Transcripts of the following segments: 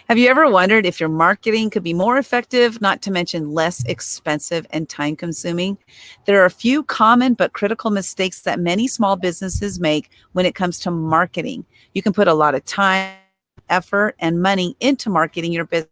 Have you ever wondered if your marketing could be more effective, not to mention less expensive and time consuming? There are a few common but critical mistakes that many small businesses make when it comes to marketing. You can put a lot of time, effort, and money into marketing your business.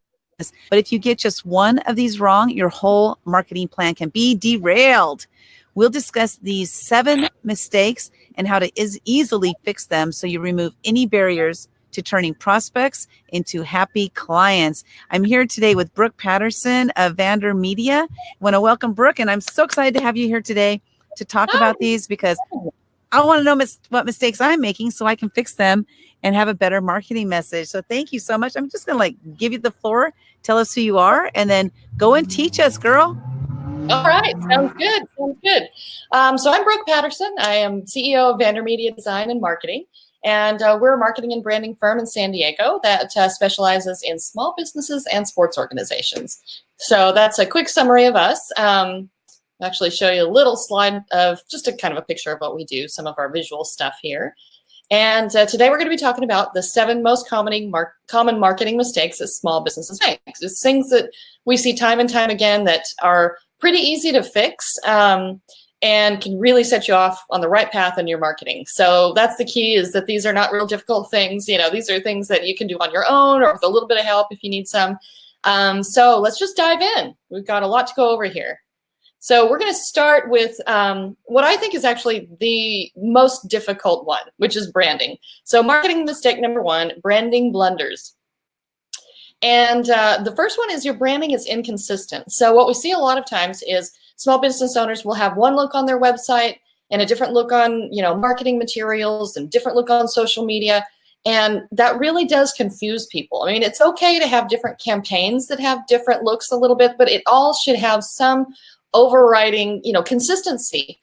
But if you get just one of these wrong, your whole marketing plan can be derailed. We'll discuss these 7 mistakes and how to easily fix them so you remove any barriers to turning prospects into happy clients. I'm here today with Brooke Patterson of Vandermedia. I want to welcome Brooke, and I'm so excited to have you here today to talk about these because I want to know what mistakes I'm making so I can fix them and have a better marketing message. So thank you so much. I'm just going to give you the floor, tell us who you are, and then go and teach us, girl. All right. Sounds good. Sounds good. So I'm Brooke Patterson. I am CEO of Vandermedia Design and Marketing. And we're a marketing and branding firm in San Diego that specializes in small businesses and sports organizations. So that's a quick summary of us. I'll actually show you a little slide of just a kind of a picture of what we do, some of our visual stuff here. And today we're going to be talking about the 7 most common marketing mistakes that small businesses make. It's things that we see time and time again that are pretty easy to fix and can really set you off on the right path in your marketing. So that's the key, is that these are not real difficult things. You know, these are things that you can do on your own or with a little bit of help if you need some. So let's just dive in. We've got a lot to go over here. So we're going to start with what I think is actually the most difficult one, which is branding. So marketing mistake number 1, branding blunders. And the first one is your branding is inconsistent. So what we see a lot of times is small business owners will have one look on their website and a different look on, marketing materials and different look on social media. And that really does confuse people. I mean, it's okay to have different campaigns that have different looks a little bit, but it all should have some overriding, consistency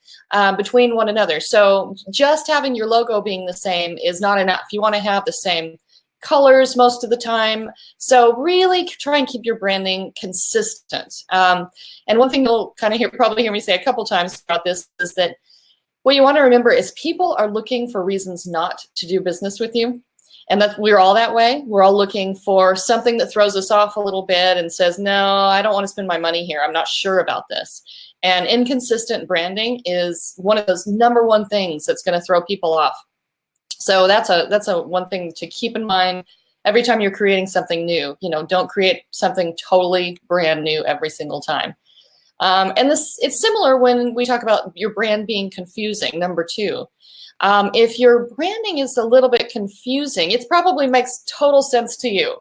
between one another. So just having your logo being the same is not enough. You want to have the same colors most of the time. So really try and keep your branding consistent. And one thing you'll kind of probably hear me say a couple times about this is that what you want to remember is people are looking for reasons not to do business with you. And that we're all that way. We're all looking for something that throws us off a little bit and says, no, I don't want to spend my money here. I'm not sure about this. And inconsistent branding is one of those number 1 things that's going to throw people off. So that's a one thing to keep in mind every time you're creating something new. Don't create something totally brand new every single time. And it's similar when we talk about your brand being confusing, number 2. If your branding is a little bit confusing, it probably makes total sense to you.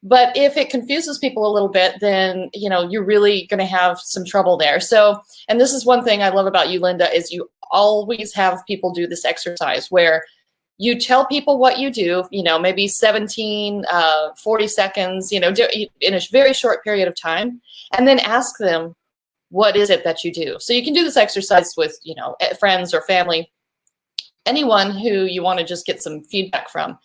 But if it confuses people a little bit, then, you're really going to have some trouble there. So, and this is one thing I love about you, Linda, is you always have people do this exercise where you tell people what you do, maybe 17, 40 seconds, in a very short period of time, and then ask them, what is it that you do? So you can do this exercise with, friends or family, anyone who you want to just get some feedback from,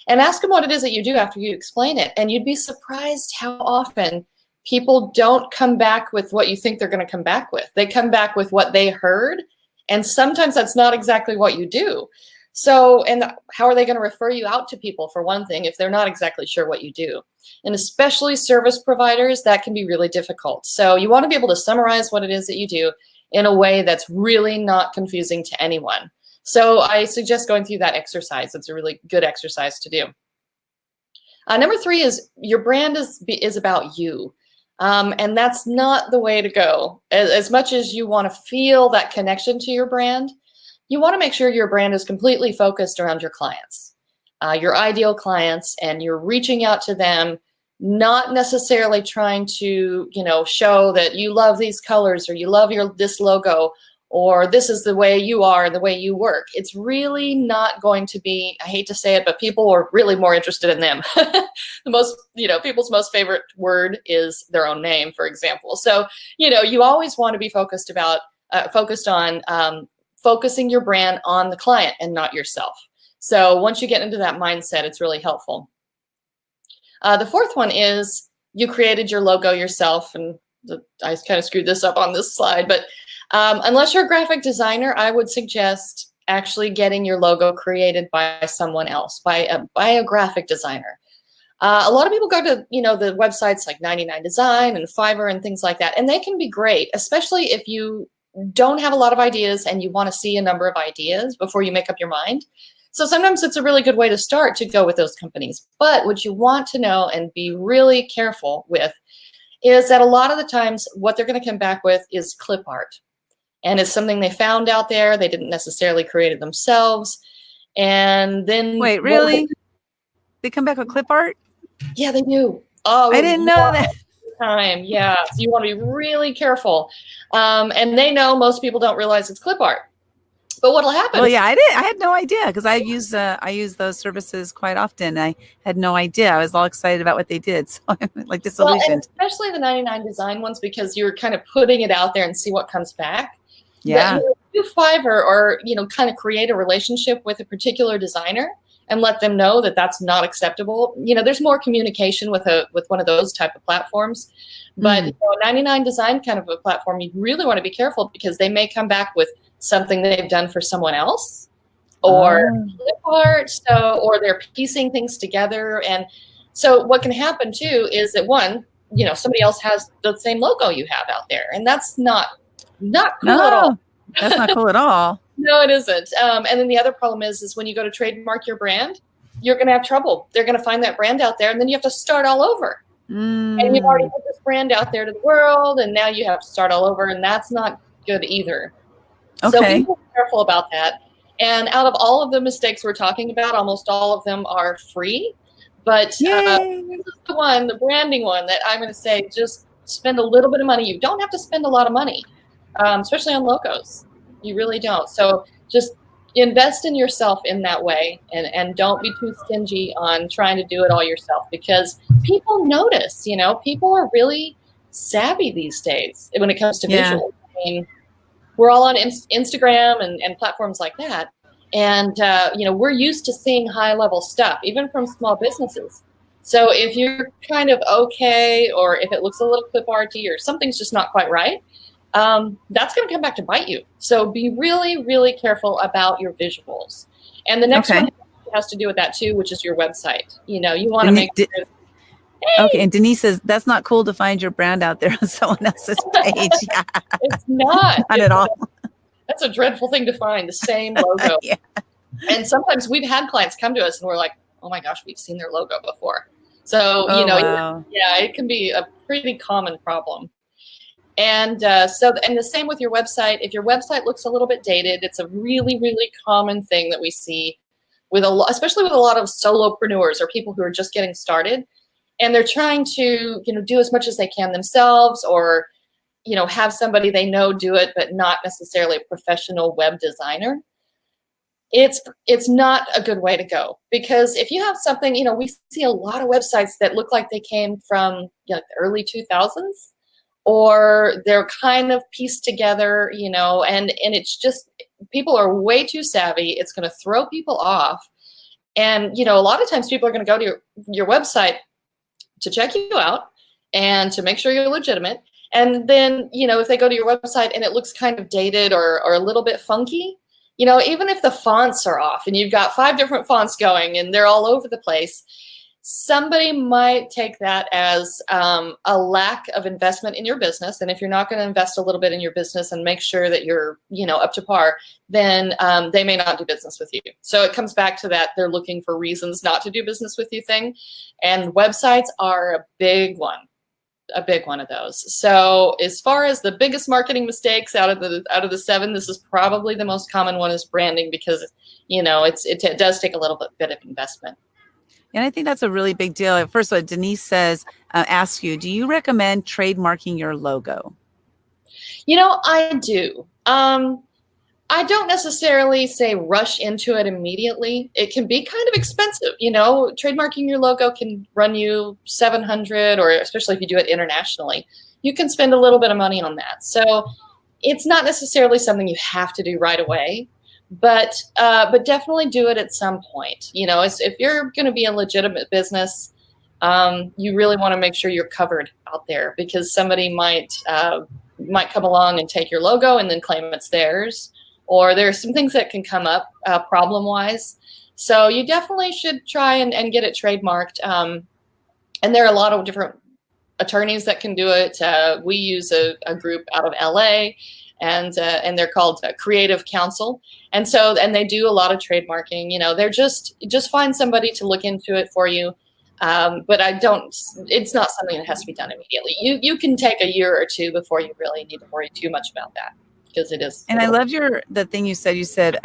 and ask them what it is that you do after you explain it. And you'd be surprised how often people don't come back with what you think they're going to come back with. They come back with what they heard, and sometimes that's not exactly what you do. So, and how are they going to refer you out to people, for one thing, if they're not exactly sure what you do? And especially service providers, that can be really difficult. So you want to be able to summarize what it is that you do in a way that's really not confusing to anyone. So I suggest going through that exercise. It's a really good exercise to do. Number 3 is your brand is about you. And that's not the way to go. As much as you want to feel that connection to your brand, you want to make sure your brand is completely focused around your clients, your ideal clients, and you're reaching out to them, not necessarily trying to, show that you love these colors or you love this logo or this is the way you are and the way you work. It's really not going to be, I hate to say it, but people are really more interested in them. People's most favorite word is their own name, for example. So, you always want to be focused on focusing your brand on the client and not yourself. So once you get into that mindset, it's really helpful. The 4th one is you created your logo yourself. And I kind of screwed this up on this slide, but unless you're a graphic designer, I would suggest actually getting your logo created by someone else, by a graphic designer. A lot of people go to, the websites like 99 Design and Fiverr and things like that, and they can be great, especially if you don't have a lot of ideas and you want to see a number of ideas before you make up your mind. So sometimes it's a really good way to start to go with those companies. But what you want to know and be really careful with is that a lot of the times what they're going to come back with is clip art. And it's something they found out there. They didn't necessarily create it themselves. And then... Wait, really? They come back with clip art? Yeah, they do. Oh, I didn't know that. Time. Yeah. So you want to be really careful. And they know most people don't realize it's clip art. But what'll happen? Well, yeah, I did. I had no idea because I use those services quite often. I had no idea. I was all excited about what they did, so I'm like disillusioned. Well, especially the 99 Design ones, because you're kind of putting it out there and see what comes back. Yeah. Do Fiverr or kind of create a relationship with a particular designer and let them know that that's not acceptable. There's more communication with one of those type of platforms. But 99 Design kind of a platform, you really want to be careful because they may come back with something they've done for someone else or clip art, or they're piecing things together. And so what can happen too is that somebody else has the same logo you have out there, and that's not cool at all. That's not cool at all. No, it isn't. And then the other problem is when you go to trademark your brand, you're going to have trouble. They're going to find that brand out there, and then you have to start all over. And you've already put this brand out there to the world, and now you have to start all over, and that's not good either. Okay. So be careful about that. And out of all of the mistakes we're talking about, almost all of them are free. But this is the branding one, that I'm going to say just spend a little bit of money. You don't have to spend a lot of money, especially on logos. You really don't. So just invest in yourself in that way, and don't be too stingy on trying to do it all yourself, because people notice. People are really savvy these days when it comes to visuals. I mean, we're all on Instagram and platforms like that. And, we're used to seeing high level stuff, even from small businesses. So if you're kind of okay, or if it looks a little clip arty or something's just not quite right, that's going to come back to bite you. So be really, really careful about your visuals. And the next one has to do with that too, which is your website. You want to make sure. Okay, and Denise says that's not cool to find your brand out there on someone else's page. Yeah. It's not. Not at all. That's a dreadful thing to find, the same logo. Yeah. And sometimes we've had clients come to us and we're like, oh my gosh, we've seen their logo before. So, wow. it can be a pretty common problem. And and the same with your website. If your website looks a little bit dated, it's a really, really common thing that we see especially with a lot of solopreneurs or people who are just getting started. And they're trying to, do as much as they can themselves, or, have somebody they know do it, but not necessarily a professional web designer. It's not a good way to go, because if you have something, we see a lot of websites that look like they came from the early 2000s, or they're kind of pieced together, and it's just, people are way too savvy. It's going to throw people off. And, a lot of times people are going to go to your website to check you out and to make sure you're legitimate. And then, if they go to your website and it looks kind of dated or a little bit funky, even if the fonts are off and you've got 5 different fonts going and they're all over the place, somebody might take that as a lack of investment in your business. And if you're not going to invest a little bit in your business and make sure that you're, up to par, then they may not do business with you. So it comes back to that they're looking for reasons not to do business with you thing. And websites are a big one of those. So as far as the biggest marketing mistakes out of the 7, this is probably the most common one, is branding, because, it does take a little bit of investment. And I think that's a really big deal. First of all, Denise says, asks you, do you recommend trademarking your logo? I do. I don't necessarily say rush into it immediately. It can be kind of expensive. Trademarking your logo can run you $700, or especially if you do it internationally, you can spend a little bit of money on that. So it's not necessarily something you have to do right away. But definitely do it at some point. If you're going to be a legitimate business, you really want to make sure you're covered out there, because somebody might come along and take your logo and then claim it's theirs, or there's some things that can come up problem-wise. So you definitely should try and get it trademarked. And there are a lot of different attorneys that can do it. We use a group out of LA, and they're called Creative Counsel. And they do a lot of trademarking. You know, they're just find somebody to look into it for you. But it's not something that has to be done immediately. You can take a year or two before you really need to worry too much about that, because it is. And I love the thing you said,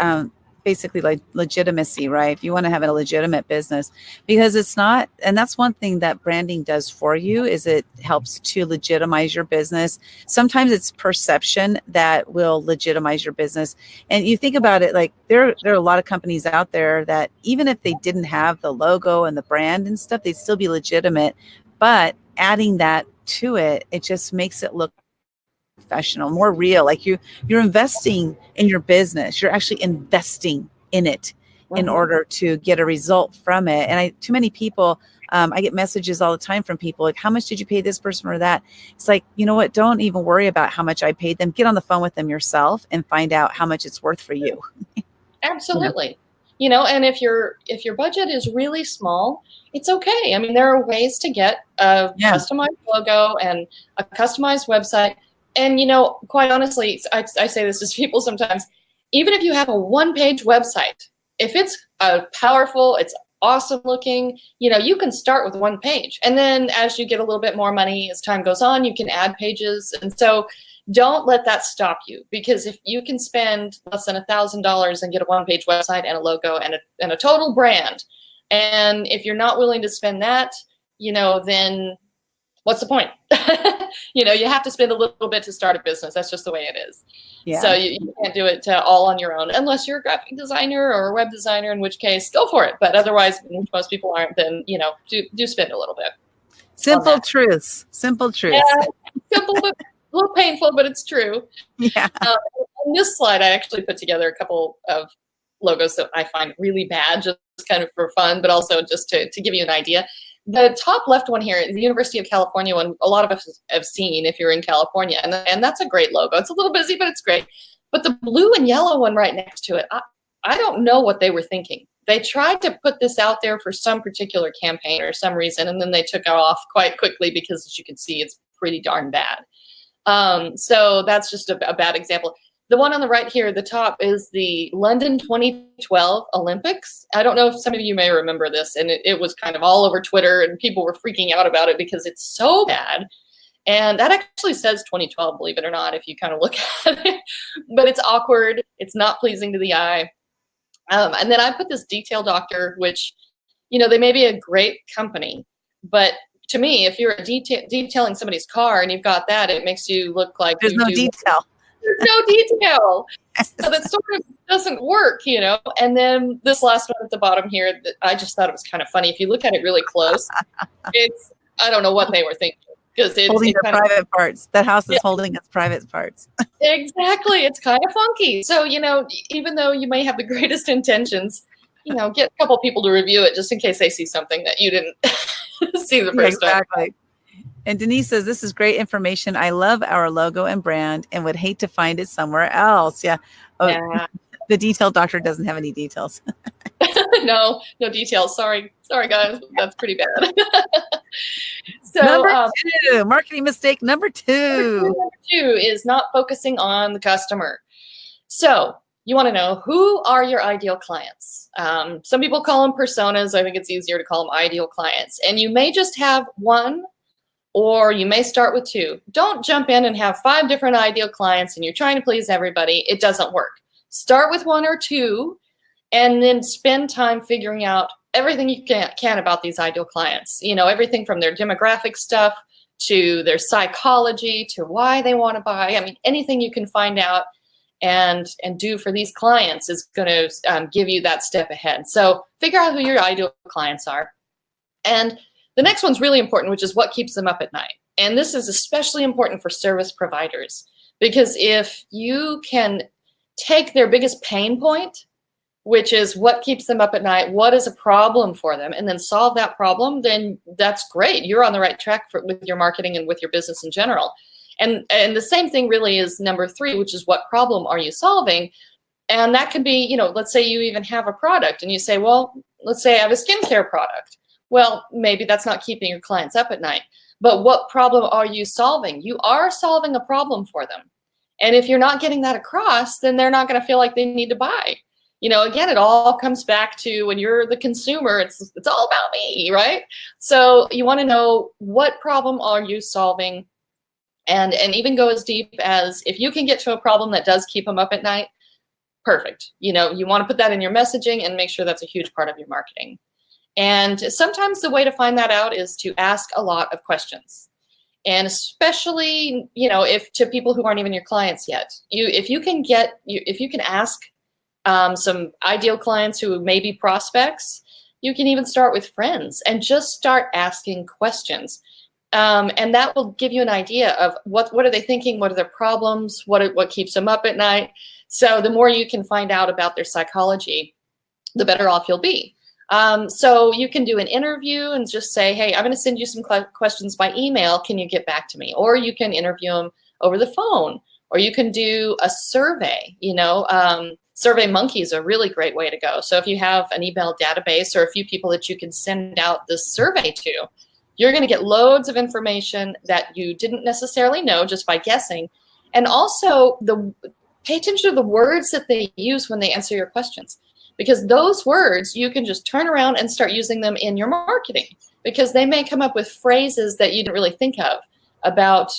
basically like legitimacy, right? If you want to have a legitimate business, because it's not, and that's one thing that branding does for you, is it helps to legitimize your business. Sometimes it's perception that will legitimize your business. And you think about it, like there are a lot of companies out there that even if they didn't have the logo and the brand and stuff, they'd still be legitimate. But adding that to it, it just makes it look professional, more real. Like you're investing in your business. You're actually investing in it in order to get a result from it. And too many people, I get messages all the time from people like, how much did you pay this person or that? It's like, you know what? Don't even worry about how much I paid them. Get on the phone with them yourself and find out how much it's worth for you. Absolutely. You know, and if your budget is really small, it's okay. I mean, there are ways to get a customized logo and a customized website. And, you know, quite honestly, I say this to people sometimes, even if you have a one-page website, if it's powerful, it's awesome looking, you know, you can start with one page. And then as you get a little bit more money, as time goes on, you can add pages. And so don't let that stop you, because if you can spend less than $1,000 and get a one-page website and a logo and a total brand, and if you're not willing to spend that, you know, then what's the point? You know, you have to spend a little bit to start a business. That's just the way it is. Yeah. So you can't do it all on your own, unless you're a graphic designer or a web designer, in which case go for it. But otherwise, most people aren't, then, you know, do spend a little bit. Simple truths. Simple truths. Yeah, simple, but a little painful, but it's true. Yeah. On this slide, I actually put together a couple of logos that I find really bad, just kind of for fun, but also just to give you an idea. The top left one here is the University of California one. A lot of us have seen if you're in California, and that's a great logo. It's a little busy, but it's great. But the blue and yellow one right next to it, I don't know what they were thinking. They tried to put this out there for some particular campaign or some reason, and then they took it off quite quickly because, as you can see, it's pretty darn bad. So that's just a bad example. The one on the right here, the top, is the London 2012 Olympics. I don't know if some of you may remember this, and it was kind of all over Twitter, and people were freaking out about it because it's so bad. And that actually says 2012, believe it or not, if you kind of look at it. But it's awkward. It's not pleasing to the eye. And then I put this Detail Doctor, which, you know, they may be a great company, but to me, if you're detailing somebody's car and you've got that, it makes you look like there's no detail. There's no detail. So that sort of doesn't work, you know. And then this last one at the bottom here, I just thought it was kind of funny. If you look at it really close, I don't know what they were thinking, because it's holding their private parts. That house is holding its private parts. Exactly. It's kind of funky. So, you know, even though you may have the greatest intentions, you know, get a couple people to review it just in case they see something that you didn't see the first time. And Denise says, this is great information. I love our logo and brand and would hate to find it somewhere else. Yeah. Oh, yeah. The Detail Doctor doesn't have any details. No details. Sorry, guys. That's pretty bad. So number two, marketing mistake number two. Number two is not focusing on the customer. So you want to know, who are your ideal clients? Some people call them personas. I think it's easier to call them ideal clients. And you may just have one, or you may start with two. Don't jump in and have 5 different ideal clients and you're trying to please everybody. It doesn't work. Start with 1 or 2, and then spend time figuring out everything you can about these ideal clients. You know, everything from their demographic stuff to their psychology to why they want to buy. I mean, anything you can find out and do for these clients is going to give you that step ahead. So figure out who your ideal clients are. And the next one's really important, which is what keeps them up at night. And this is especially important for service providers, because if you can take their biggest pain point, which is what keeps them up at night, what is a problem for them, and then solve that problem, then that's great. You're on the right track with your marketing and with your business in general. And the same thing really is number 3, which is what problem are you solving? And that could be, you know, let's say you even have a product and you say, well, let's say I have a skincare product. Well, maybe that's not keeping your clients up at night. But what problem are you solving? You are solving a problem for them. And if you're not getting that across, then they're not going to feel like they need to buy. Again, it all comes back to when you're the consumer, it's all about me, right? So you want to know, what problem are you solving? And even go as deep as, if you can get to a problem that does keep them up at night, perfect. You want to put that in your messaging and make sure that's a huge part of your marketing. And sometimes the way to find that out is to ask a lot of questions. And especially, if to people who aren't even your clients yet, if you can ask some ideal clients who may be prospects, you can even start with friends and just start asking questions. And that will give you an idea of what are they thinking, what are their problems, what keeps them up at night. So the more you can find out about their psychology, the better off you'll be. So you can do an interview and just say, hey, I'm going to send you some questions by email. Can you get back to me? Or you can interview them over the phone, or you can do a survey. Survey Monkey is a really great way to go. So if you have an email database or a few people that you can send out this survey to, you're going to get loads of information that you didn't necessarily know just by guessing. And also pay attention to the words that they use when they answer your questions. Because those words, you can just turn around and start using them in your marketing, because they may come up with phrases that you didn't really think of about,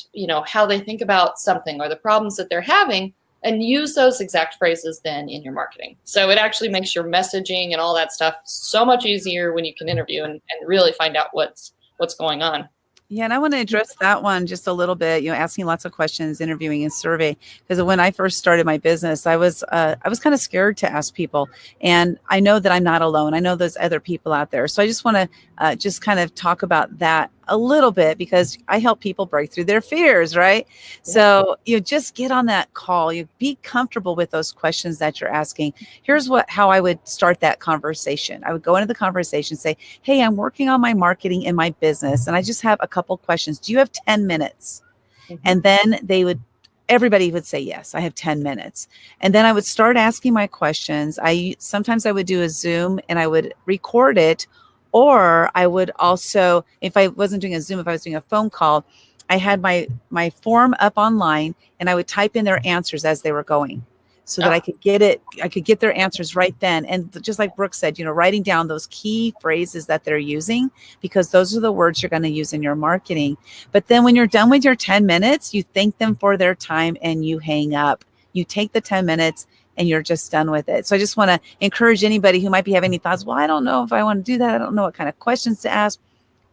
how they think about something or the problems that they're having, and use those exact phrases then in your marketing. So it actually makes your messaging and all that stuff so much easier when you can interview and really find out what's going on. Yeah, and I want to address that one just a little bit, asking lots of questions, interviewing and survey. Because when I first started my business, I was kind of scared to ask people. And I know that I'm not alone. I know there's other people out there. So I just want to just kind of talk about that a little bit, because I help people break through their fears, right? Yeah. So just get on that call. You be comfortable with those questions that you're asking. Here's how I would start that conversation. I would go into the conversation, say, hey, I'm working on my marketing in my business, and I just have a couple questions. Do you have 10 minutes? Mm-hmm. And then everybody would say, yes, I have 10 minutes. And then I would start asking my questions. Sometimes I would do a Zoom and I would record it. Or I would also, if I wasn't doing a Zoom, if I was doing a phone call, I had my form up online, and I would type in their answers as they were going, so that I could get their answers right then. And just like Brooke said, writing down those key phrases that they're using, because those are the words you're going to use in your marketing. But then when you're done with your 10 minutes, you thank them for their time and you hang up. You take the 10 minutes and you're just done with it. So I just want to encourage anybody who might be having any thoughts. Well, I don't know if I want to do that. I don't know what kind of questions to ask.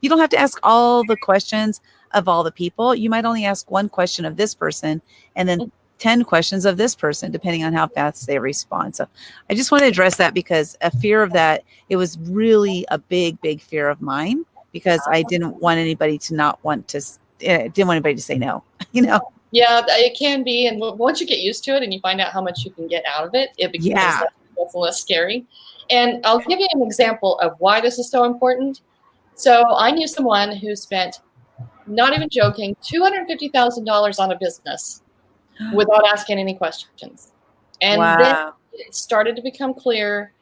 You don't have to ask all the questions of all the people. You might only ask one question of this person and then 10 questions of this person, depending on how fast they respond. So I just want to address that, because a fear of that, it was really a big, big fear of mine, because I didn't want anybody to didn't want anybody to say no, Yeah, it can be. And once you get used to it and you find out how much you can get out of it, it becomes less scary. And I'll give you an example of why this is so important. So I knew someone who spent, not even joking, $250,000 on a business without asking any questions. And then it started to become clear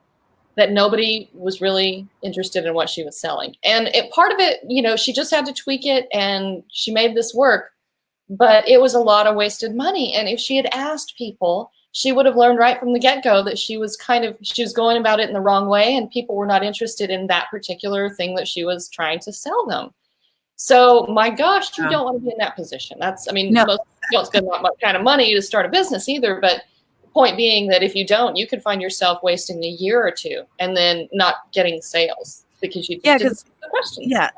that nobody was really interested in what she was selling. And part of it, she just had to tweak it and she made this work. But it was a lot of wasted money. And if she had asked people, she would have learned right from the get-go that she was going about it in the wrong way, and people were not interested in that particular thing that she was trying to sell them. So my gosh, you don't want to be in that position. Most people don't spend that much kind of money to start a business either. But the point being that if you don't, you could find yourself wasting a year or two and then not getting sales because you didn't ask the questions. Yeah.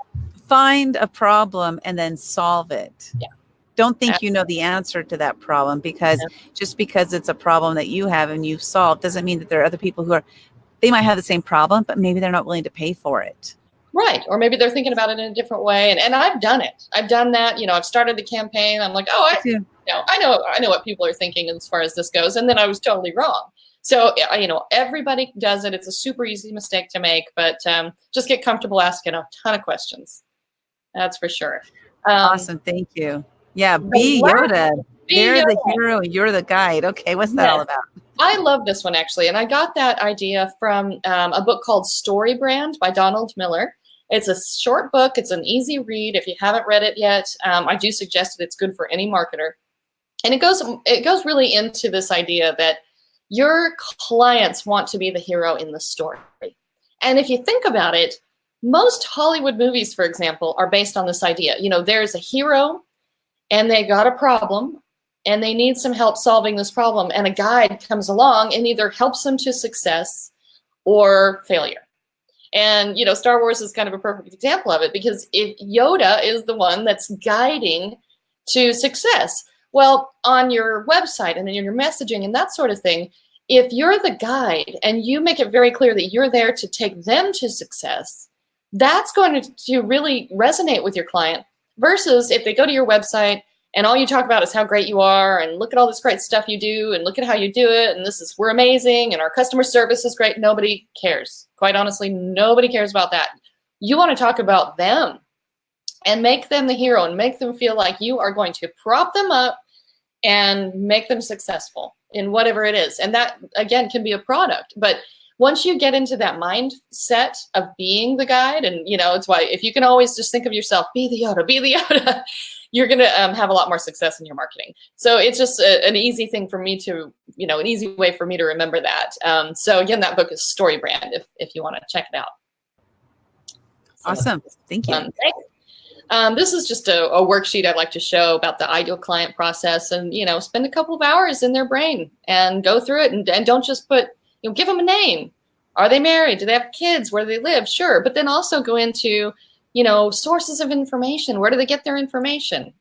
Find a problem and then solve it. Yeah. Don't think you know the answer to that problem, because just because it's a problem that you have and you've solved doesn't mean that there are other people they might have the same problem, but maybe they're not willing to pay for it. Right. Or maybe they're thinking about it in a different way. And I've done it. I've done that. I've started the campaign. I'm like, I know what people are thinking as far as this goes. And then I was totally wrong. So, everybody does it. It's a super easy mistake to make, but just get comfortable asking a ton of questions. That's for sure. Awesome. Thank you. Yeah, be Yoda. They're the hero and you're the guide. Okay, what's that all about? I love this one, actually. And I got that idea from a book called Story Brand by Donald Miller. It's a short book. It's an easy read. If you haven't read it yet, I do suggest it. It's good for any marketer. And it goes really into this idea that your clients want to be the hero in the story. And if you think about it, most Hollywood movies, for example, are based on this idea. You know, there's a hero and they got a problem and they need some help solving this problem. And a guide comes along and either helps them to success or failure. And, you know, Star Wars is kind of a perfect example of it, because if Yoda is the one that's guiding to success. Well, on your website and in your messaging and that sort of thing, if you're the guide and you make it very clear that you're there to take them to success, that's going to really resonate with your client, versus if they go to your website and all you talk about is how great you are and look at all this great stuff you do and look at how you do it and we're amazing and our customer service is great. Nobody cares. Quite honestly, nobody cares about that. You want to talk about them and make them the hero and make them feel like you are going to prop them up and make them successful in whatever it is. And that, again, can be a product. But once you get into that mindset of being the guide, and, you know, it's why if you can always just think of yourself, be the Yoda, you're going to have a lot more success in your marketing. So it's just an easy thing for me to, you know, an easy way for me to remember that. So again, that book is Story Brand if you want to check it out. Awesome. Thank you. This is just a worksheet I'd like to show about the ideal client process, and, you know, spend a couple of hours in their brain and go through it, and don't just put, you know, give them a name. Are they married? Do they have kids? Where do they live? Sure. But then also go into, you know, sources of information. Where do they get their information?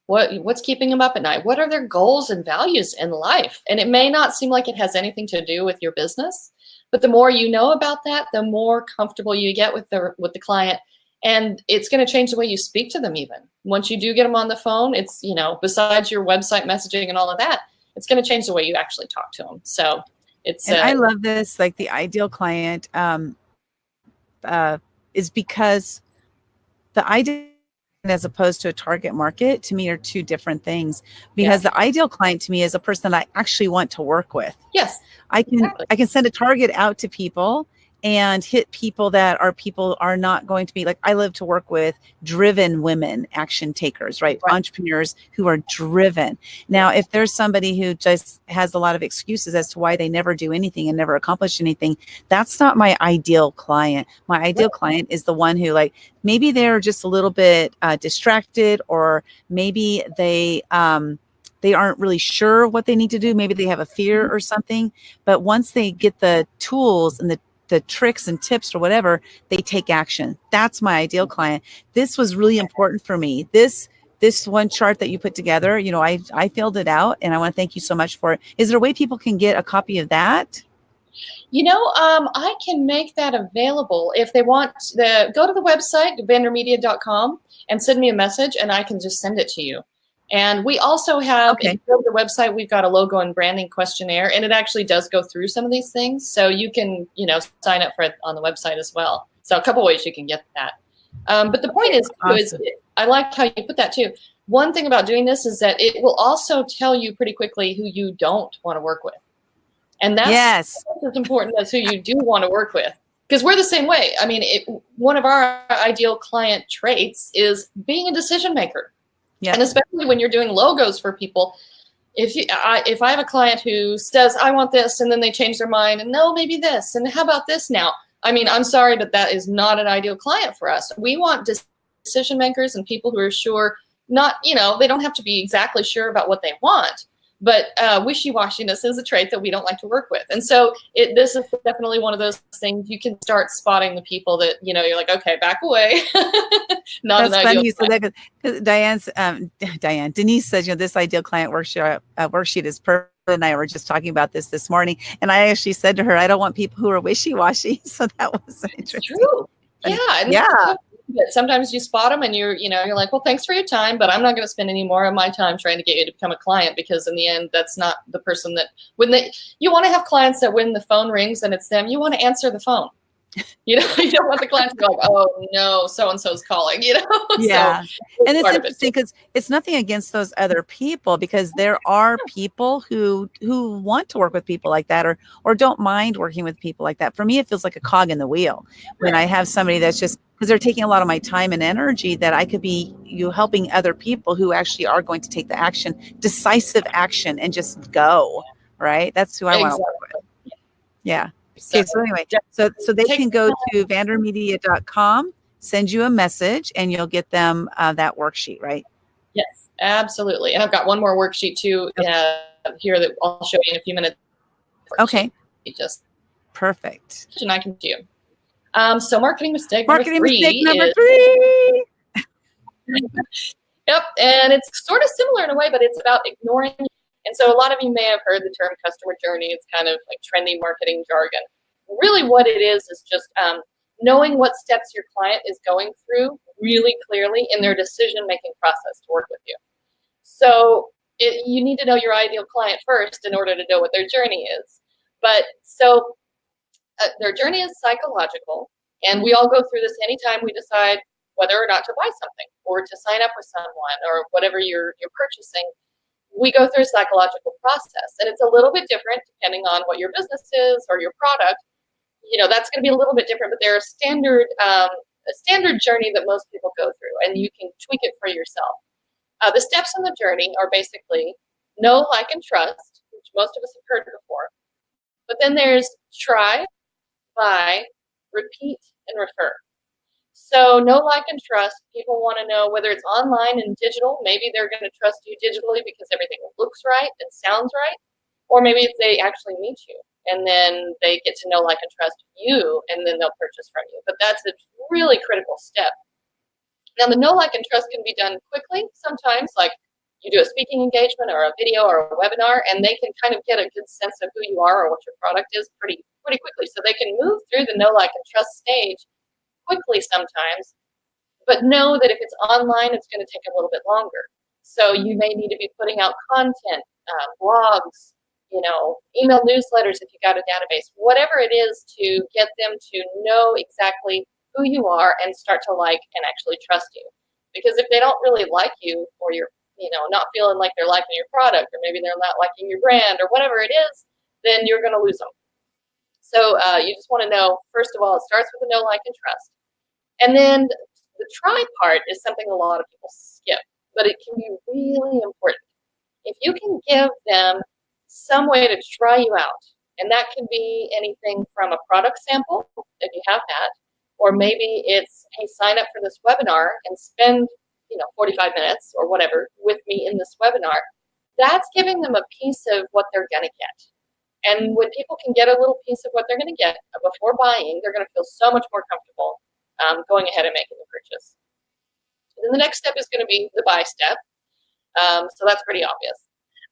What's keeping them up at night? What are their goals and values in life? And it may not seem like it has anything to do with your business, but the more you know about that, the more comfortable you get with the client. And it's going to change the way you speak to them. Even once you do get them on the phone, it's, you know, besides your website messaging and all of that, it's going to change the way you actually talk to them. So it's, and I love this, like the ideal client is because the ideal as opposed to a target market to me are two different things, because the ideal client to me is a person that I actually want to work with. Yes, I can send a target out to people and hit people that are not going to be like, I live to work with driven women, action takers, right? Entrepreneurs who are driven. Now, if there's somebody who just has a lot of excuses as to why they never do anything and never accomplish anything, that's not my ideal client. My ideal client is the one who, like, maybe they're just a little bit distracted, or maybe they aren't really sure what they need to do. Maybe they have a fear or something, but once they get the tools and the tricks and tips or whatever, they take action. That's my ideal client. This was really important for me. This one chart that you put together, you know, I filled it out, and I want to thank you so much for it. Is there a way people can get a copy of that? You know, I can make that available if they want. Go to the website, Vandermedia.com, and send me a message, and I can just send it to you. And we also have, if you go to the website, we've got a logo and branding questionnaire, and it actually does go through some of these things. So you can, you know, sign up for it on the website as well. So a couple ways you can get that. But the point is I like how you put that too. One thing about doing this is that it will also tell you pretty quickly who you don't want to work with. And that's as important as who you do want to work with. Because we're the same way. I mean, one of our ideal client traits is being a decision maker. Yeah. And especially when you're doing logos for people, if I have a client who says, I want this, and then they change their mind, and no, maybe this, and how about this now? I mean, I'm sorry, but that is not an ideal client for us. We want decision makers and people who are sure, not, you know, they don't have to be exactly sure about what they want, but wishy-washiness is a trait that we don't like to work with. And so this is definitely one of those things you can start spotting the people that, you know, you're like, okay, back away. Not That's funny you said that, because Denise says, you know, this ideal client worksheet is perfect. And I were just talking about this morning, and I actually said to her, I don't want people who are wishy-washy. So that was interesting. True. Yeah. But sometimes you spot them and you're like, well, thanks for your time, but I'm not going to spend any more of my time trying to get you to become a client, because in the end, that's not the person that you want to have clients that when the phone rings and it's them, you want to answer the phone. You know, you don't want the client to be like, oh no, so-and-so's calling, you know? Yeah. So And it's part of it interesting too. because it's nothing against those other people, because there are people who want to work with people like that, or don't mind working with people like that. For me, it feels like a cog in the wheel when I have somebody that's just, because they're taking a lot of my time and energy that I could be helping other people who actually are going to take the action, decisive action, and just go, right? That's who I want to work with. Exactly. Yeah. So Okay. So anyway, just so they take can go to vandermedia.com, send you a message, and you'll get them that worksheet, right? Yes, absolutely. And I've got one more worksheet too here that I'll show you in a few minutes. Okay. Just Perfect. and I can do. So marketing mistake Marketing mistake number number three 3. is yep, and it's sort of similar in a way, but it's about ignoring. And so a lot of you may have heard the term customer journey. It's kind of like trendy marketing jargon. Really, what it is just knowing what steps your client is going through really clearly in their decision-making process to work with you. So you need to know your ideal client first in order to know what their journey is. But so their journey is psychological, and we all go through this anytime we decide whether or not to buy something or to sign up with someone or whatever you're purchasing. We go through a psychological process, and it's a little bit different depending on what your business is or your product. You know, that's going to be a little bit different, but there are a standard journey that most people go through, and you can tweak it for yourself. The steps in the journey are basically know, like, and trust, which most of us have heard before. But then there's try, buy, repeat, and refer. So know, like, and trust. People want to know whether it's online and digital. Maybe they're going to trust you digitally because everything looks right and sounds right. Or maybe if they actually meet you and then they get to know, like, and trust you, and then they'll purchase from you. But that's a really critical step. Now, the know, like, and trust can be done quickly sometimes, like you do a speaking engagement or a video or a webinar, and they can kind of get a good sense of who you are or what your product is pretty quickly. So they can move through the know, like, and trust stage quickly sometimes, but know that if it's online, it's going to take a little bit longer. So you may need to be putting out content, blogs, you know, email newsletters if you got a database, whatever it is to get them to know exactly who you are and start to like and actually trust you. Because if they don't really like you, or you're, you know, not feeling like they're liking your product, or maybe they're not liking your brand or whatever it is, then you're going to lose them. So you just want to know, first of all, it starts with a know, like, and trust. And then the try part is something a lot of people skip, but it can be really important. If you can give them some way to try you out, and that can be anything from a product sample, if you have that, or maybe it's, hey, sign up for this webinar and spend, you know, 45 minutes or whatever with me in this webinar, that's giving them a piece of what they're going to get. And when people can get a little piece of what they're going to get before buying, they're going to feel so much more comfortable going ahead and making the purchase. And then the next step is going to be the buy step. So that's pretty obvious.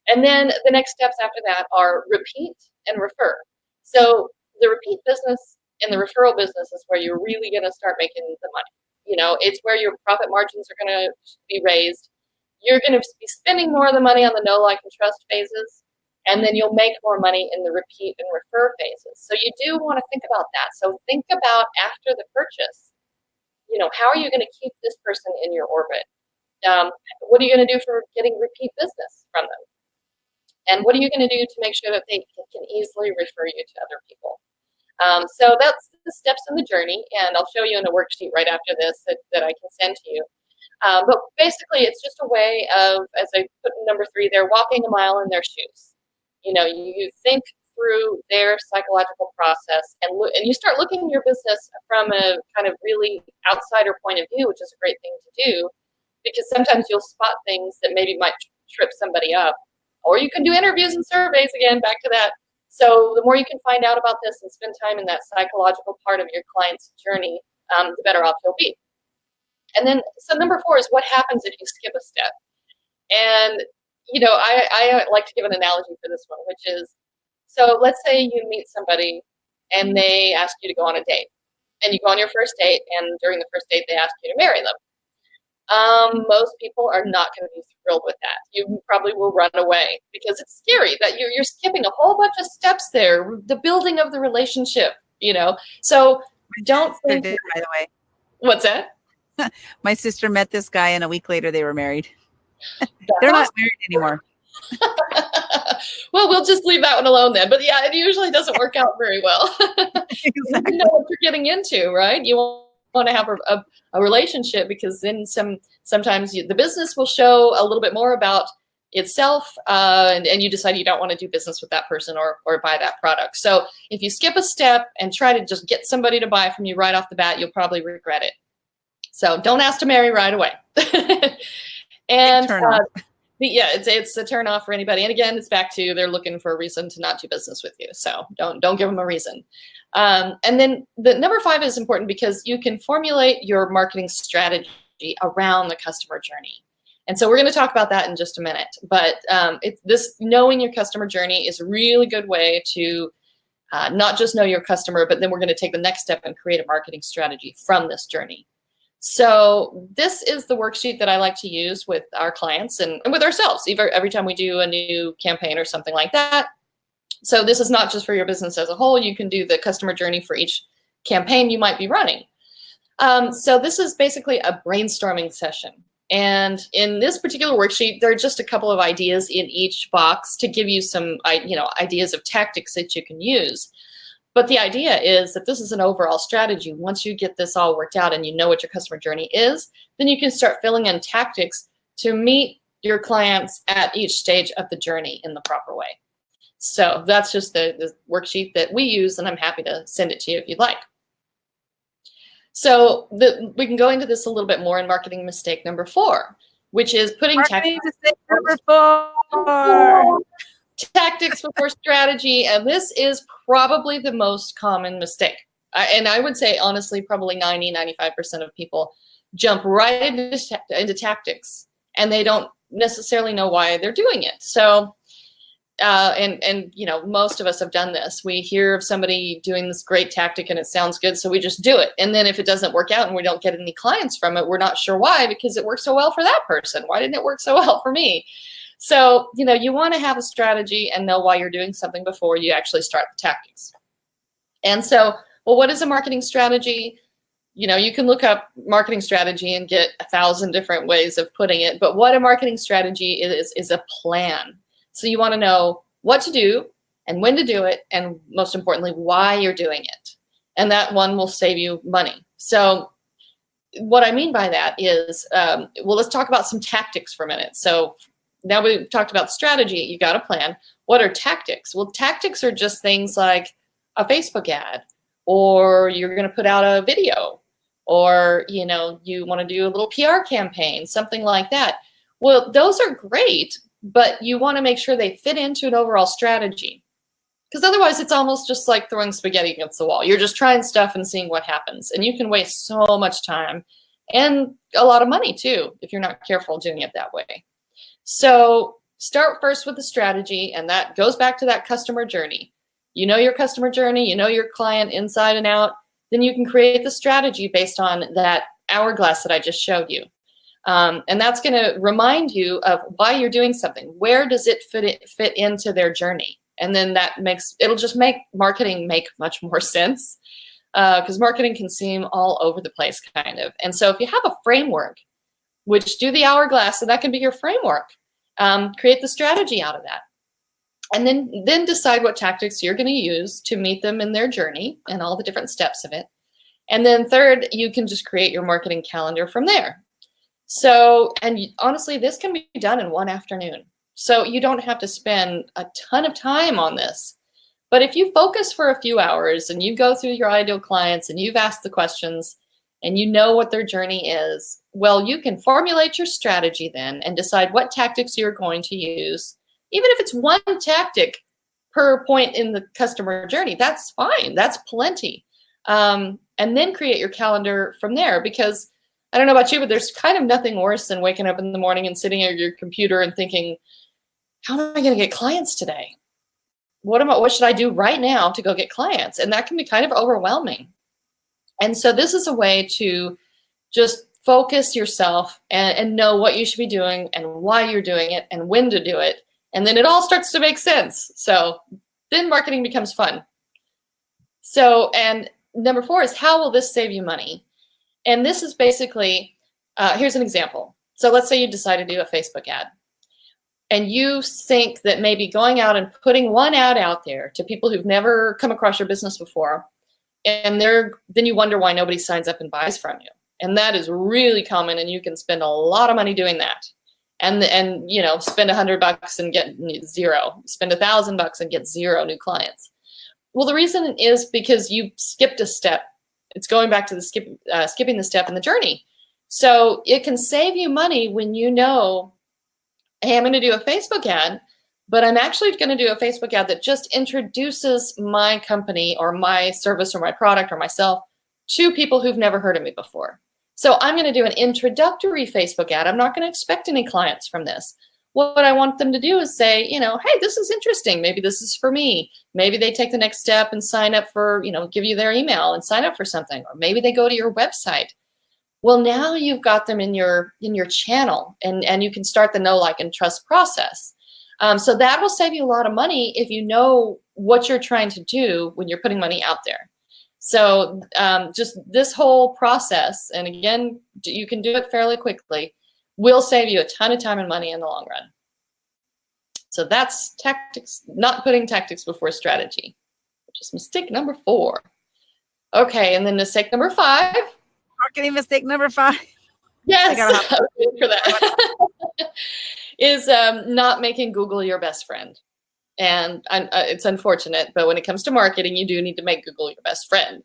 And then the next steps after that are repeat and refer. So the repeat business and the referral business is where you're really going to start making the money. You know, it's where your profit margins are going to be raised. You're going to be spending more of the money on the know, like, and trust phases, and then you'll make more money in the repeat and refer phases. So you do want to think about that. So think about after the purchase, you know, how are you going to keep this person in your orbit? What are you going to do for getting repeat business from them? And what are you going to do to make sure that they can easily refer you to other people? So that's the steps in the journey, and I'll show you in a worksheet right after this that I can send to you. But basically, it's just a way of, as I put in number 3 there, walking a mile in their shoes. You know, you think through their psychological process, and you start looking at your business from a kind of really outsider point of view, which is a great thing to do, because sometimes you'll spot things that maybe might trip somebody up. Or you can do interviews and surveys, again, back to that. So the more you can find out about this and spend time in that psychological part of your client's journey, the better off you'll be. And then, so number 4 is what happens if you skip a step. And, you know, I like to give an analogy for this one, which is, so let's say you meet somebody and they ask you to go on a date. And you go on your first date, and during the first date, they ask you to marry them. Most people are not going to be thrilled with that. You probably will run away because it's scary that you're skipping a whole bunch of steps there, the building of the relationship, you know. So don't Sister think, did, by the way. what's that? My sister met this guy, and a week later they were married. That's They're not awesome. married anymore. Well, we'll just leave that one alone then. But yeah, it usually doesn't work out very well. You Exactly. know what you're getting into, right? You want to have a relationship, because then sometimes the business will show a little bit more about itself, and you decide you don't want to do business with that person or buy that product. So if you skip a step and try to just get somebody to buy from you right off the bat, you'll probably regret it. So don't ask to marry right away. And yeah, it's a turn off for anybody. And again, it's back to they're looking for a reason to not do business with you. So don't give them a reason. And then the number 5 is important because you can formulate your marketing strategy around the customer journey. And so we're going to talk about that in just a minute. But this knowing your customer journey is a really good way to not just know your customer, but then we're going to take the next step and create a marketing strategy from this journey. So this is the worksheet that I like to use with our clients and with ourselves, every time we do a new campaign or something like that. So this is not just for your business as a whole. You can do the customer journey for each campaign you might be running. So this is basically a brainstorming session. And in this particular worksheet, there are just a couple of ideas in each box to give you some ideas of tactics that you can use. But the idea is that this is an overall strategy. Once you get this all worked out and you know what your customer journey is, then you can start filling in tactics to meet your clients at each stage of the journey in the proper way. So that's just the worksheet that we use, and I'm happy to send it to you if you'd like. So we can go into this a little bit more in marketing mistake number 4, which is putting Marketing mistake number 4. Tactics before strategy, and this is probably the most common mistake. And I would say, honestly, probably 90–95% of people jump right into tactics, and they don't necessarily know why they're doing it. So, and most of us have done this. We hear of somebody doing this great tactic, and it sounds good, so we just do it. And then if it doesn't work out and we don't get any clients from it, we're not sure why, because it worked so well for that person. Why didn't it work so well for me? So, you want to have a strategy and know why you're doing something before you actually start the tactics. And so, well, what is a marketing strategy? You can look up marketing strategy and get 1,000 different ways of putting it. But what a marketing strategy is a plan. So you want to know what to do and when to do it, and most importantly, why you're doing it. And that one will save you money. So what I mean by that is, well, let's talk about some tactics for a minute. So now we've talked about strategy, you got a plan. What are tactics? Well, tactics are just things like a Facebook ad, or you're going to put out a video, or, you want to do a little PR campaign, something like that. Well, those are great, but you want to make sure they fit into an overall strategy, because otherwise it's almost just like throwing spaghetti against the wall. You're just trying stuff and seeing what happens, and you can waste so much time and a lot of money too if you're not careful doing it that way. So start first with the strategy, and that goes back to that customer journey. You know your customer journey, you know your client inside and out, then you can create the strategy based on that hourglass that I just showed you. And that's going to remind you of why you're doing something. Where does it fit into their journey? And then it'll just make marketing make much more sense, because marketing can seem all over the place kind of. And so if you have a framework, which do the hourglass, and that can be your framework. Create the strategy out of that. And then decide what tactics you're going to use to meet them in their journey and all the different steps of it. And then third, you can just create your marketing calendar from there. So, and honestly, this can be done in one afternoon. So you don't have to spend a ton of time on this. But if you focus for a few hours and you go through your ideal clients and you've asked the questions and you know what their journey is, well, you can formulate your strategy then and decide what tactics you're going to use. Even if it's one tactic per point in the customer journey, that's fine. That's plenty. And then create your calendar from there, because I don't know about you, but there's kind of nothing worse than waking up in the morning and sitting at your computer and thinking, how am I going to get clients today? What should I do right now to go get clients? And that can be kind of overwhelming. And so this is a way to just focus yourself and know what you should be doing and why you're doing it and when to do it. And then it all starts to make sense. So then marketing becomes fun. So, and number 4 is, how will this save you money? And this is basically, here's an example. So let's say you decide to do a Facebook ad. And you think that maybe going out and putting one ad out there to people who've never come across your business before, and then you wonder why nobody signs up and buys from you. And that is really common, and you can spend a lot of money doing that. And you know, spend $100 and get 0. Spend $1,000 and get 0 new clients. Well, the reason is because you skipped a step. It's going back to the skipping the step in the journey. So it can save you money when you know, hey, I'm going to do a Facebook ad, but I'm actually going to do a Facebook ad that just introduces my company or my service or my product or myself to people who've never heard of me before. So I'm going to do an introductory Facebook ad. I'm not going to expect any clients from this. What I want them to do is say, you know, hey, this is interesting. Maybe this is for me. Maybe they take the next step and sign up for, you know, give you their email and sign up for something. Or maybe they go to your website. Well, now you've got them in your channel, and you can start the know, like, and trust process. So that will save you a lot of money if you know what you're trying to do when you're putting money out there. So just this whole process, and again, you can do it fairly quickly, will save you a ton of time and money in the long run. So that's tactics, not putting tactics before strategy, which is mistake number 4. Okay, and then mistake number 5. Marketing mistake number 5. Yes, I was waiting for that. Is not making Google your best friend. And it's unfortunate, but when it comes to marketing, you do need to make Google your best friend,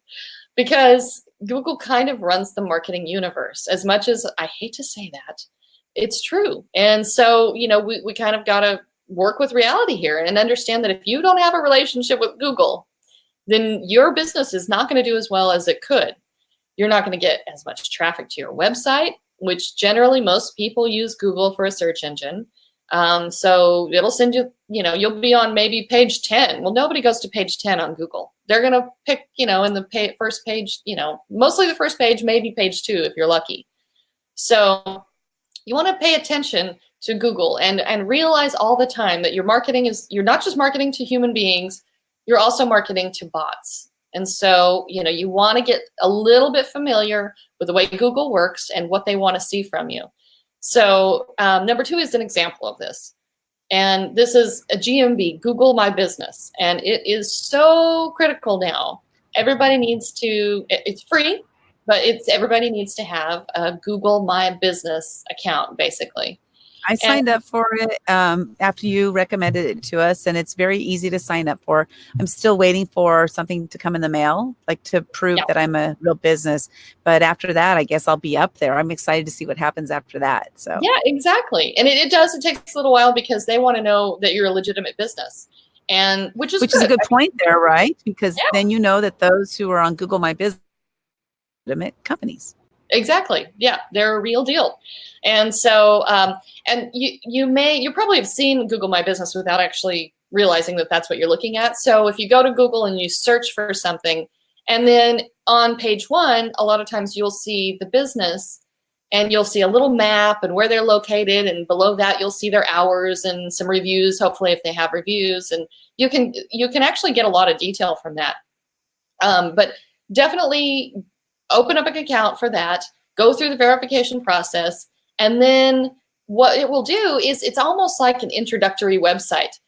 because Google kind of runs the marketing universe. As much as I hate to say that, it's true. And so, you know, we kind of got to work with reality here and understand that if you don't have a relationship with Google, then your business is not going to do as well as it could. You're not going to get as much traffic to your website, which generally most people use Google for a search engine. So it'll send you, you know, you'll be on maybe page 10. Well, nobody goes to page 10 on Google. They're going to pick, you know, in the first page, you know, mostly the first page, maybe page 2 if you're lucky. So you want to pay attention to Google and realize all the time that your marketing is, you're not just marketing to human beings, you're also marketing to bots. And so, you know, you want to get a little bit familiar with the way Google works and what they want to see from you. So number 2 is an example of this. And this is a GMB, Google My Business. And it is so critical now. Everybody needs to, it's free, but everybody needs to have a Google My Business account, basically. I signed up for it after you recommended it to us, and it's very easy to sign up for. I'm still waiting for something to come in the mail, like to prove that I'm a real business. But after that, I guess I'll be up there. I'm excited to see what happens after that. So yeah, exactly. And it takes a little while because they want to know that you're a legitimate business, and which is a good point there, right? Because then you know that those who are on Google My Business are legitimate companies. Exactly. Yeah, they're a real deal. And so, and you probably have seen Google My Business without actually realizing that that's what you're looking at. So if you go to Google and you search for something, and then on page 1, a lot of times you'll see the business, and you'll see a little map and where they're located, and below that you'll see their hours and some reviews, hopefully if they have reviews, and you can actually get a lot of detail from that. But definitely open up an account for that, go through the verification process, and then what it will do is it's almost like an introductory website.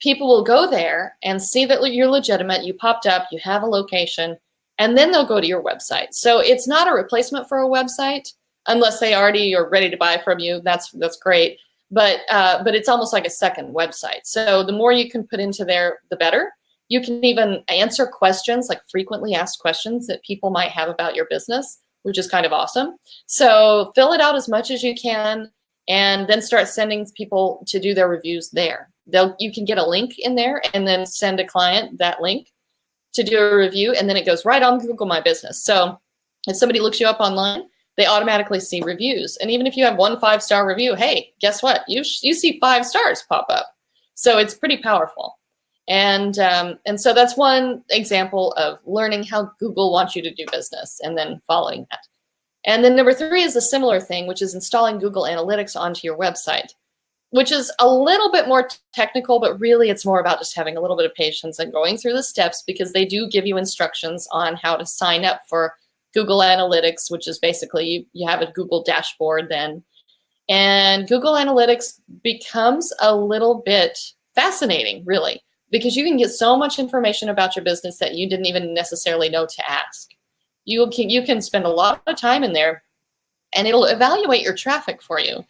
People will go there and see that you're legitimate, you popped up, you have a location, and then they'll go to your website. So it's not a replacement for a website, unless they already are ready to buy from you. That's great, but it's almost like a second website. So the more you can put into there, the better. You can even answer questions, like frequently asked questions that people might have about your business, which is kind of awesome. So fill it out as much as you can, and then start sending people to do their reviews there. You can get a link in there and then send a client that link to do a review, and then it goes right on Google My Business. So if somebody looks you up online, they automatically see reviews. And even if you have 1 5-star review, hey, guess what? You see 5 stars pop up. So it's pretty powerful. And so that's one example of learning how Google wants you to do business and then following that. And then number 3 is a similar thing, which is installing Google Analytics onto your website. which is a little bit more technical, but really it's more about just having a little bit of patience and going through the steps, because they do give you instructions on how to sign up for Google Analytics, which is basically you have a Google dashboard then. And Google Analytics becomes a little bit fascinating, really, because you can get so much information about your business that you didn't even necessarily know to ask. You can spend a lot of time in there, and it'll evaluate your traffic for you.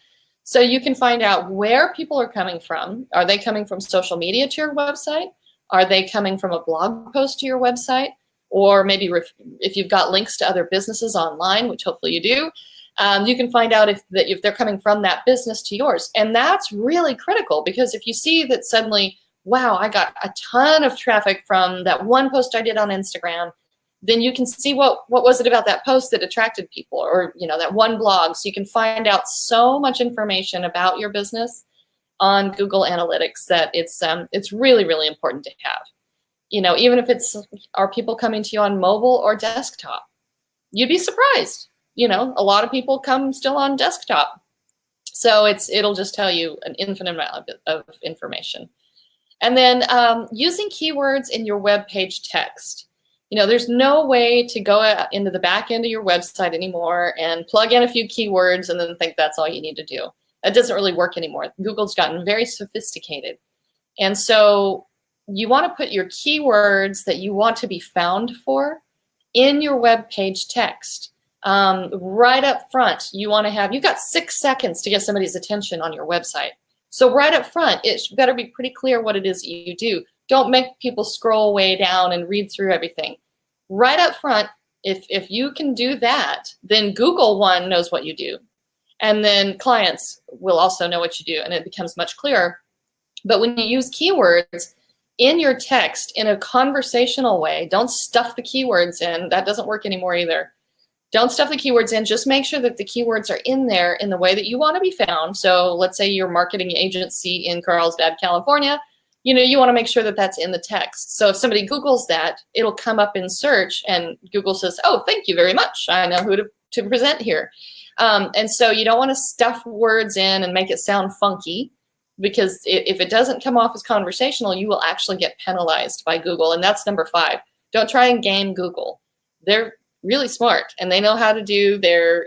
So you can find out where people are coming from. Are they coming from social media to your website? Are they coming from a blog post to your website? Or maybe if you've got links to other businesses online, which hopefully you do, you can find out if they're coming from that business to yours. And that's really critical, because if you see that suddenly, wow, I got a ton of traffic from that one post I did on Instagram, then you can see what was it about that post that attracted people, or that one blog. So you can find out so much information about your business on Google Analytics that it's really, really important to have. Even if are people coming to you on mobile or desktop? You'd be surprised. A lot of people come still on desktop. So it'll just tell you an infinite amount of information. And then using keywords in your web page text. There's no way to go into the back end of your website anymore and plug in a few keywords and then think that's all you need to do. That doesn't really work anymore. Google's gotten very sophisticated. And so you want to put your keywords that you want to be found for in your web page text. Right up front, you've got 6 seconds to get somebody's attention on your website. So right up front, it better be pretty clear what it is that you do. Don't make people scroll way down and read through everything. Right up front, if you can do that, then Google, one, knows what you do. And then clients will also know what you do, and it becomes much clearer. But when you use keywords in your text in a conversational way, don't stuff the keywords in. That doesn't work anymore either. Don't stuff the keywords in. Just make sure that the keywords are in there in the way that you want to be found. So let's say you're a marketing agency in Carlsbad, California. You want to make sure that that's in the text. So if somebody Googles that, it'll come up in search, and Google says, oh, thank you very much. I know who to present here. And so you don't want to stuff words in and make it sound funky, because if it doesn't come off as conversational, you will actually get penalized by Google. And that's number 5. Don't try and game Google. They're really smart, and they know how to do their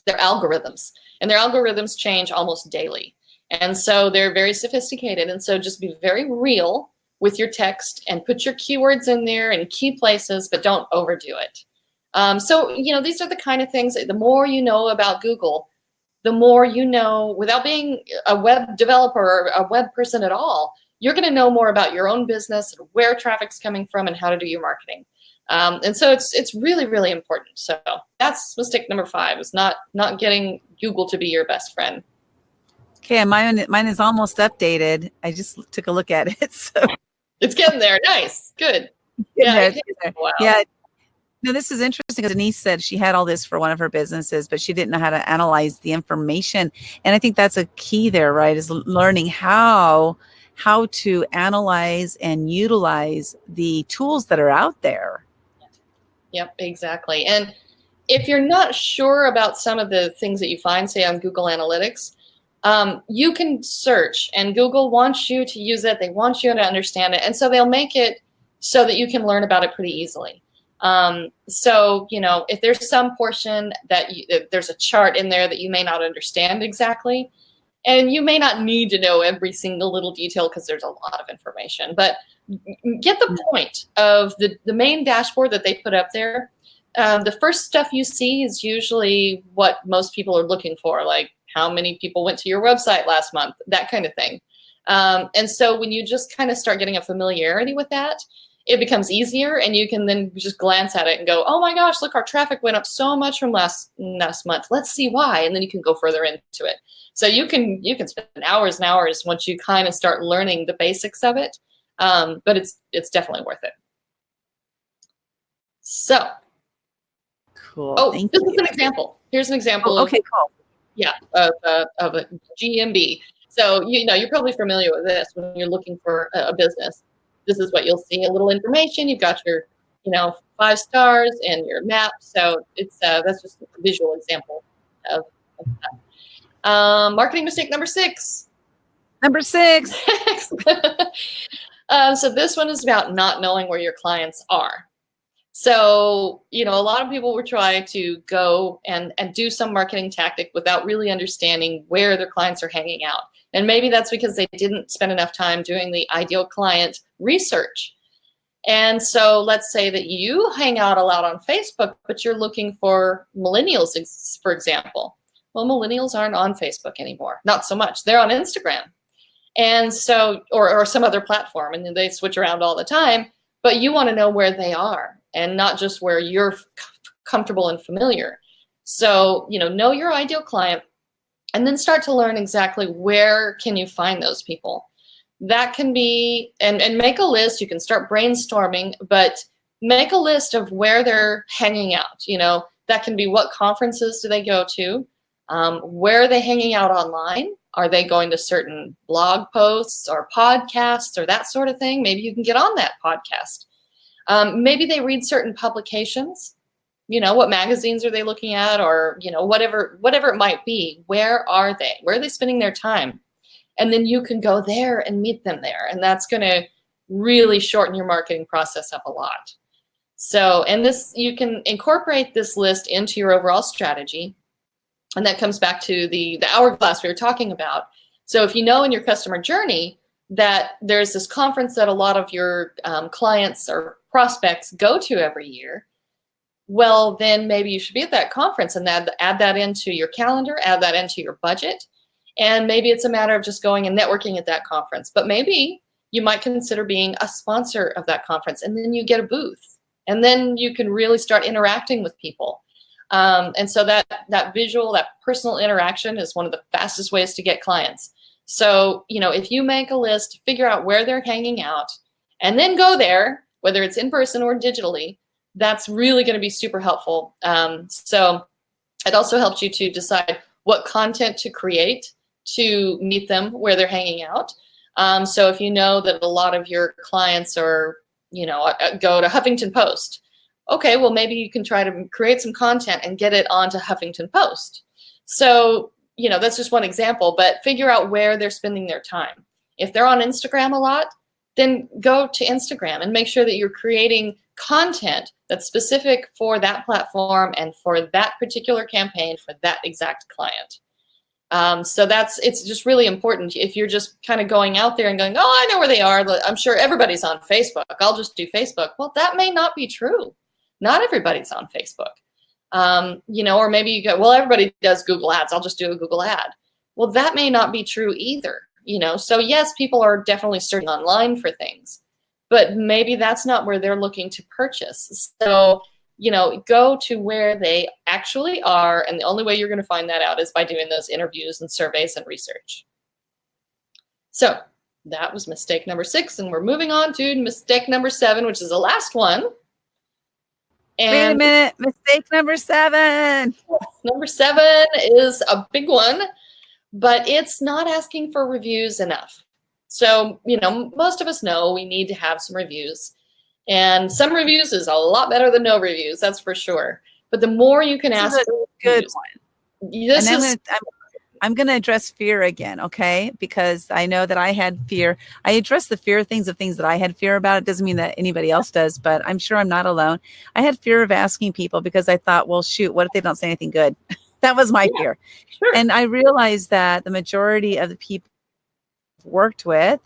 algorithms. And their algorithms change almost daily. And so they're very sophisticated. And so just be very real with your text and put your keywords in there in key places, but don't overdo it. So these are the kind of things that the more you know about Google, the more you know, without being a web developer or a web person at all, you're going to know more about your own business, where traffic's coming from, and how to do your marketing. And so it's really, really important. So that's mistake number 5, is not getting Google to be your best friend. Okay, mine is almost updated. I just took a look at it. So it's getting there. Nice. Good. Yeah. Yeah. No, this is interesting, because Denise said she had all this for one of her businesses, but she didn't know how to analyze the information. And I think that's a key there, right? Is learning how to analyze and utilize the tools that are out there. Yep, exactly. And if you're not sure about some of the things that you find, say on Google Analytics, you can search, and Google wants you to use it. They want you to understand it. And so they'll make it so that you can learn about it pretty easily. So, if there's some portion that there's a chart in there that you may not understand exactly, and you may not need to know every single little detail because there's a lot of information, but get the point of the main dashboard that they put up there. The first stuff you see is usually what most people are looking for, like how many people went to your website last month, that kind of thing. And so when you just kind of start getting a familiarity with that, it becomes easier, and you can then just glance at it and go, oh my gosh, look, our traffic went up so much from last month. Let's see why. And then you can go further into it. So you can spend hours and hours once you kind of start learning the basics of it. But it's definitely worth it. So. Cool. Oh, this is an example. Here's an example. Okay, cool. Yeah, of a GMB. So, you're probably familiar with this when you're looking for a business. This is what you'll see, a little information. You've got your, 5 stars and your map. So it's that's just a visual example of Marketing mistake number 6. Number 6. So this one is about not knowing where your clients are. So, a lot of people will try to go and do some marketing tactic without really understanding where their clients are hanging out. And maybe that's because they didn't spend enough time doing the ideal client research. And so let's say that you hang out a lot on Facebook, but you're looking for millennials, for example. Well, millennials aren't on Facebook anymore. Not so much. They're on Instagram. And so, or some other platform, and then they switch around all the time, but you want to know where they are and not just where you're comfortable and familiar. So, know your ideal client and then start to learn exactly where can you find those people. That can be, and make a list. You can start brainstorming, but make a list of where they're hanging out. That can be what conferences do they go to? Where are they hanging out online? Are they going to certain blog posts or podcasts or that sort of thing? Maybe you can get on that podcast. Maybe they read certain publications. What magazines are they looking at, or whatever it might be. Where are they? Where are they spending their time? And then you can go there and meet them there, and that's going to really shorten your marketing process up a lot. So, and you can incorporate this list into your overall strategy. And that comes back to the hourglass we were talking about. So if you know in your customer journey that there's this conference that a lot of your clients or prospects go to every year, well, then maybe you should be at that conference and add that into your calendar, add that into your budget. And maybe it's a matter of just going and networking at that conference. But maybe you might consider being a sponsor of that conference, and then you get a booth. And then you can really start interacting with people. And so that visual, that personal interaction is one of the fastest ways to get clients. So, if you make a list, figure out where they're hanging out, and then go there, whether it's in person or digitally, that's really going to be super helpful. So it also helps you to decide what content to create to meet them where they're hanging out. So if you know that a lot of your clients are, go to Huffington Post, okay, well, maybe you can try to create some content and get it onto Huffington Post. So, that's just one example, but figure out where they're spending their time. If they're on Instagram a lot, then go to Instagram and make sure that you're creating content that's specific for that platform and for that particular campaign for that exact client. So it's just really important. If you're just kind of going out there and going, oh, I know where they are. I'm sure everybody's on Facebook. I'll just do Facebook. Well, that may not be true. Not everybody's on Facebook. Or maybe you go, well, everybody does Google Ads. I'll just do a Google ad. Well, that may not be true either. So yes, people are definitely searching online for things, but maybe that's not where they're looking to purchase. So, go to where they actually are. And the only way you're going to find that out is by doing those interviews and surveys and research. So that was mistake number 6. And we're moving on to mistake number 7, which is the last one. And wait a minute, mistake number 7. Number 7 is a big one, but it's not asking for reviews enough. So, most of us know we need to have some reviews. And some reviews is a lot better than no reviews, that's for sure. But the more you can ask for good reviews, one. I'm going to address fear again, okay? Because I know that I had fear. I addressed the fear things that I had fear about. It doesn't mean that anybody else does, but I'm sure I'm not alone. I had fear of asking people because I thought, well, shoot, what if they don't say anything good? That was my fear. Sure. And I realized that the majority of the people I've worked with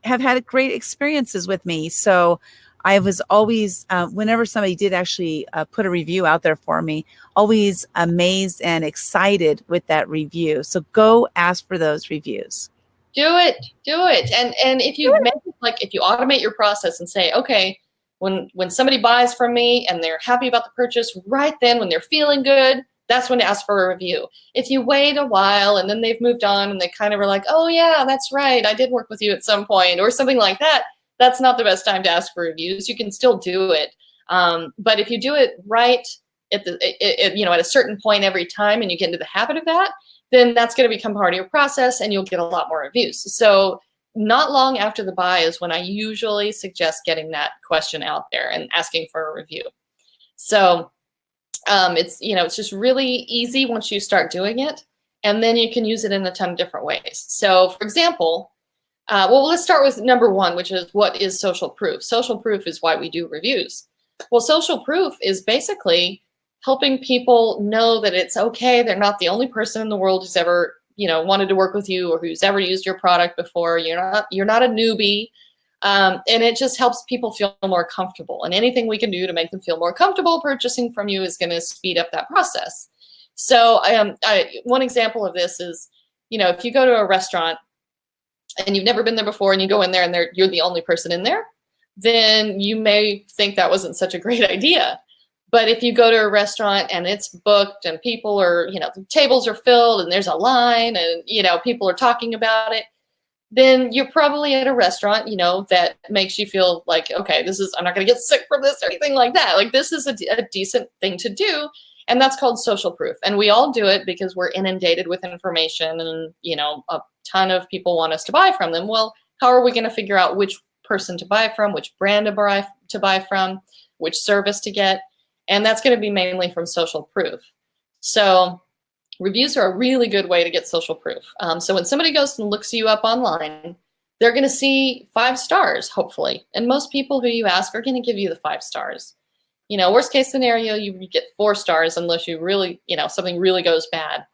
have had great experiences with me. So I was always, whenever somebody did actually put a review out there for me, always amazed and excited with that review. So go ask for those reviews. Do it. And if you if you automate your process and say, okay, when somebody buys from me and they're happy about the purchase, right then when they're feeling good, that's when to ask for a review. If you wait a while and then they've moved on and they kind of are like, oh yeah, that's right, I did work with you at some point or something like that, that's not the best time to ask for reviews. You can still do it. But if you do it right at a certain point every time and you get into the habit of that, then that's going to become part of your process and you'll get a lot more reviews. So not long after the buy is when I usually suggest getting that question out there and asking for a review. So it's just really easy once you start doing it. And then you can use it in a ton of different ways. So for example, well, let's start with number one, which is what is social proof? Social proof is why we do reviews. Well, social proof is basically helping people know that it's okay. They're not the only person in the world who's ever, wanted to work with you or who's ever used your product before. You're not a newbie. And it just helps people feel more comfortable. And anything we can do to make them feel more comfortable purchasing from you is going to speed up that process. So one example of this is, if you go to a restaurant and you've never been there before and you go in there and you're the only person in there, then you may think that wasn't such a great idea. But if you go to a restaurant and it's booked and people are, the tables are filled and there's a line and, people are talking about it, then you're probably at a restaurant, that makes you feel like, okay, I'm not going to get sick from this or anything like that. Like, this is a decent thing to do. And that's called social proof. And we all do it because we're inundated with information and, a ton of people want us to buy from them. Well, how are we going to figure out which person to buy from, which brand to buy from, which service to get? And that's going to be mainly from social proof. So reviews are a really good way to get social proof. So when somebody goes and looks you up online, they're going to see 5 stars, hopefully. And most people who you ask are going to give you the 5 stars. Worst case scenario, you get 4 stars unless you really, something really goes bad.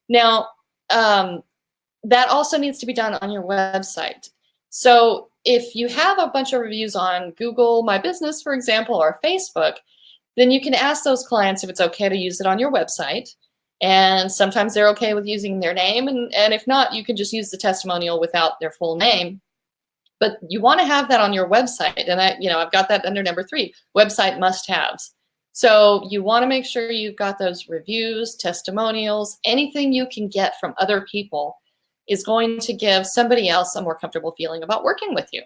Now, that also needs to be done on your website. So if you have a bunch of reviews on Google My Business, for example, or Facebook, then you can ask those clients if it's okay to use it on your website. And sometimes they're okay with using their name. And if not, you can just use the testimonial without their full name. But you want to have that on your website. And I've got that under number 3, website must-haves. So you want to make sure you've got those reviews, testimonials, anything you can get from other people is going to give somebody else a more comfortable feeling about working with you.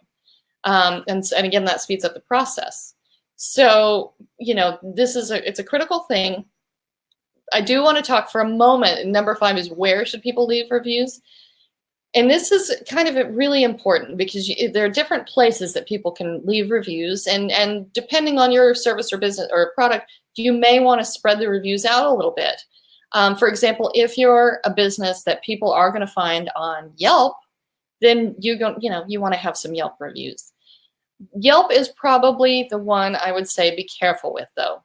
And again, that speeds up the process. So, it's a critical thing. I do want to talk for a moment. And number 5 is, where should people leave reviews? And this is kind of really important because there are different places that people can leave reviews. And depending on your service or business or product, you may want to spread the reviews out a little bit. For example, if you're a business that people are going to find on Yelp, then you want to have some Yelp reviews. Yelp is probably the one I would say be careful with, though,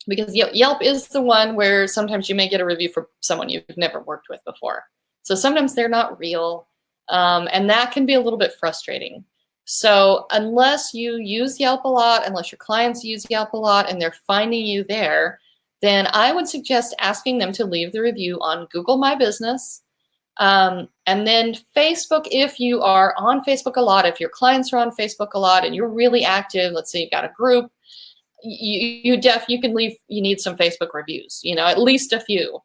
because Yelp is the one where sometimes you may get a review for someone you've never worked with before. So sometimes they're not real, and that can be a little bit frustrating. So unless you use Yelp a lot, unless your clients use Yelp a lot and they're finding you there, then I would suggest asking them to leave the review on Google My Business. And then Facebook, if you are on Facebook a lot, if your clients are on Facebook a lot and you're really active, let's say you've got a group, you need some Facebook reviews, at least a few.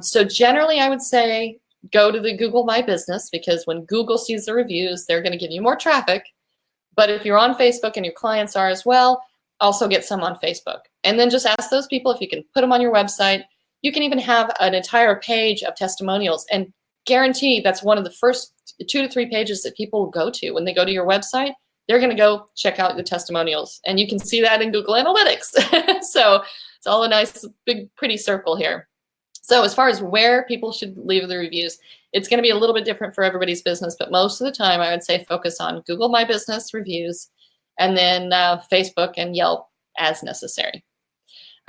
So generally I would say go to the Google My Business, because when Google sees the reviews, they're going to give you more traffic. But if you're on Facebook and your clients are as well, also get some on Facebook. And then just ask those people if you can put them on your website. You can even have an entire page of testimonials, and guarantee that's one of the first 2 to 3 pages that people will go to when they go to your website. They're going to go check out the testimonials, and you can see that in Google Analytics. So it's all a nice, big, pretty circle here. So as far as where people should leave the reviews, it's going to be a little bit different for everybody's business, but most of the time I would say focus on Google My Business reviews, and then Facebook and Yelp as necessary.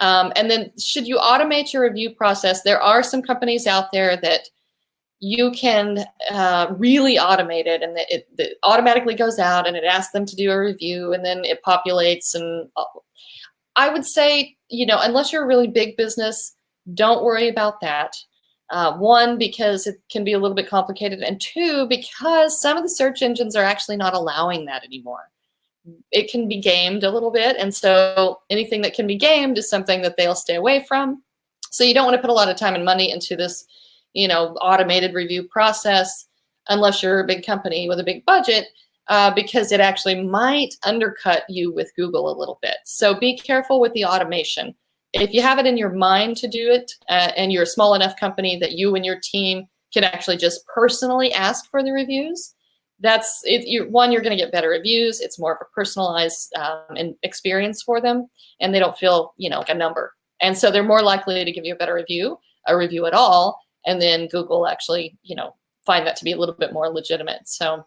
And then should you automate your review process? There are some companies out there that you can really automate it, and it automatically goes out and it asks them to do a review, and then it populates. And I would say, unless you're a really big business, don't worry about that. 1, because it can be a little bit complicated, and 2, because some of the search engines are actually not allowing that anymore. It can be gamed a little bit, and so anything that can be gamed is something that they'll stay away from. So you don't want to put a lot of time and money into this, automated review process unless you're a big company with a big budget, because it actually might undercut you with Google a little bit. So be careful with the automation. If you have it in your mind to do it, and you're a small enough company that you and your team can actually just personally ask for the reviews, that's it. You're going to get better reviews. It's more of a personalized experience for them, and they don't feel, like a number. And so they're more likely to give you a better review, a review at all, and then Google actually, find that to be a little bit more legitimate. So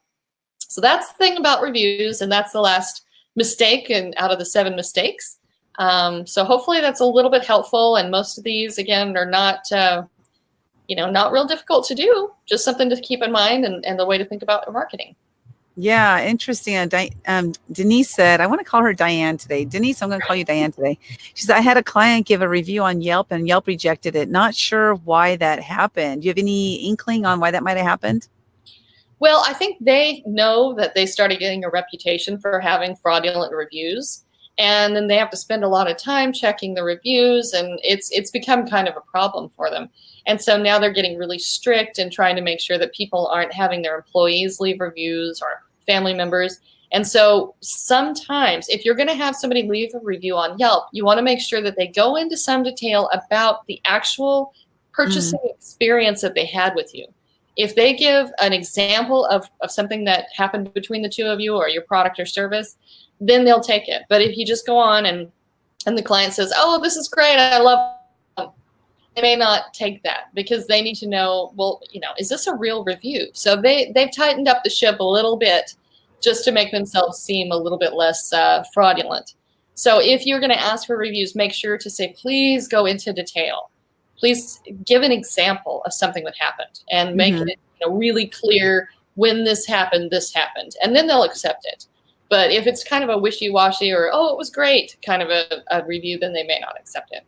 that's the thing about reviews, and that's the last mistake and out of the 7 mistakes. So hopefully that's a little bit helpful. And most of these, again, are not, not real difficult to do, just something to keep in mind and the way to think about your marketing. Yeah, interesting. Denise said, I want to call her Diane today. Denise, I'm going to call you Diane today. She said, I had a client give a review on Yelp and Yelp rejected it. Not sure why that happened. Do you have any inkling on why that might have happened? Well, I think they know that they started getting a reputation for having fraudulent reviews, and then they have to spend a lot of time checking the reviews, and it's become kind of a problem for them. And so now they're getting really strict and trying to make sure that people aren't having their employees leave reviews or family members. And so sometimes if you're going to have somebody leave a review on Yelp, you want to make sure that they go into some detail about the actual purchasing experience that they had with you. If they give an example of something that happened between the two of you or your product or service, then they'll take it. But if you just go on and the client says, oh, this is great, I love it, they may not take that because they need to know, well, is this a real review? So they've tightened up the ship a little bit just to make themselves seem a little bit less fraudulent. So if you're going to ask for reviews, make sure to say, please go into detail. Please give an example of something that happened and make it really clear when this happened, and then they'll accept it. But if it's kind of a wishy-washy or, oh, it was great kind of a review, then they may not accept it.